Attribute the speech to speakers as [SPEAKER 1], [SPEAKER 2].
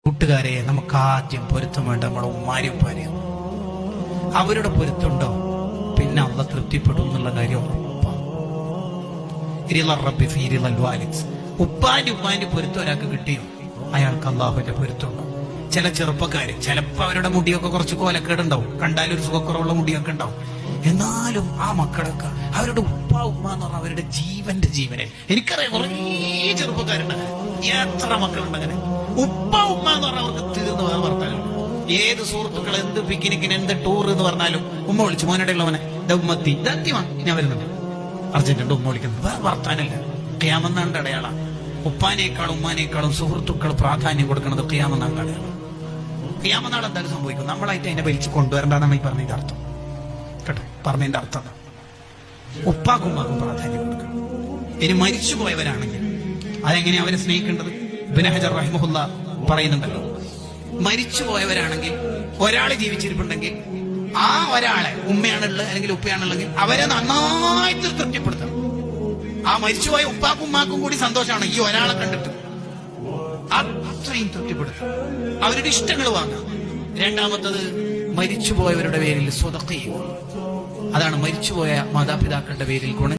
[SPEAKER 1] കൂട്ടുകാരെ, നമുക്ക് ആദ്യം പൊരുത്തം വേണ്ട നമ്മുടെ ഉമ്മാരും ഉപ്പാരെയും. അവരുടെ പൊരുത്തമുണ്ടോ പിന്നെ അള്ളാഹ് തൃപ്തിപ്പെടും എന്നുള്ള കാര്യം ഉപ്പാന്റെ ഉമ്മാന്റെ പൊരുത്തം ഒരാൾക്ക് കിട്ടിയോ അയാൾക്ക് അള്ളാഹുവിന്റെ പൊരുത്തമുണ്ടോ? ചില ചെറുപ്പക്കാര് ചിലപ്പോ അവരുടെ മുടിയൊക്കെ കുറച്ച് കോലക്കേടുണ്ടാവും, കണ്ടാലൊരു സുഖക്കുറവുള്ള മുടിയൊക്കെ ഉണ്ടാവും. എന്നാലും ആ മക്കളൊക്കെ അവരുടെ ഉപ്പ ഉമ്മ എന്ന് പറഞ്ഞാൽ അവരുടെ ജീവന്റെ ജീവനെ. എനിക്കറിയാം കുറേ ചെറുപ്പക്കാരുണ്ട്, എത്ര മക്കളുണ്ട് അങ്ങനെ. ഉപ്പ ഉമ്മ എന്ന് പറഞ്ഞാൽ അവർക്ക് തീർന്നു പോകാൻ വർത്താനം. ഏത് സുഹൃത്തുക്കൾ എന്ത് പിക്നിക്കിന് എന്ത് ടൂർ എന്ന് പറഞ്ഞാലും ഉമ്മ വിളിച്ചു, മോനയുടെ ഉള്ളവനെ ഉമ്മത്തി ദത്യമാ ഞാൻ വരുന്നുണ്ട്, അർജന്റുണ്ട്, ഉമ്മ വിളിക്കുന്നത്. വേറെ വർത്താനില്ല. ഖിയാമത്ത് അടയാളാണ്. ഉപ്പാനേക്കാളും ഉമ്മാനേക്കാളും സുഹൃത്തുക്കൾ പ്രാധാന്യം കൊടുക്കുന്നത് ഖിയാമത്ത് അടയാളം. ഖിയാമത്ത് നാൾ എന്തായാലും സംഭവിക്കും. നമ്മളായിട്ട് അതിനെ വലിച്ചു കൊണ്ടുവരണ്ടെന്നാണ് ഈ പറഞ്ഞതിന്റെ അർത്ഥം കേട്ടോ. പറഞ്ഞതിന്റെ അർത്ഥം ഉപ്പാക്കും ഉമ്മാക്കും പ്രാധാന്യം കൊടുക്കണം. ഇനി മരിച്ചു പോയവരാണെങ്കിൽ അതെങ്ങനെയാ അവരെ സ്നേഹിക്കേണ്ടത്? ഇബ്നു ഹജർ റഹിമഹുല്ലാ പറയുന്നുണ്ടല്ലോ, മരിച്ചു പോയവരാണെങ്കിൽ ഒരാള് ജീവിച്ചിരിപ്പുണ്ടെങ്കിൽ ആ ഒരാളെ ഉമ്മയാണുള്ളത് അല്ലെങ്കിൽ ഉപ്പയാണുള്ളെങ്കിൽ അവരെ നന്നായിട്ട് തൃപ്തിപ്പെടുത്തണം. ആ മരിച്ചുപോയ ഉപ്പാക്കും ഉമ്മാക്കും കൂടി സന്തോഷമാണ് ഈ ഒരാളെ കണ്ടിട്ട്. അത്രയും തൃപ്തിപ്പെടുത്തും, അവരുടെ ഇഷ്ടങ്ങൾ വാങ്ങാം. രണ്ടാമത്തത് മരിച്ചുപോയവരുടെ പേരിൽ സ്വതക്ക ചെയ്യുക. അതാണ് മരിച്ചുപോയ മാതാപിതാക്കളുടെ പേരിൽ ഗുണം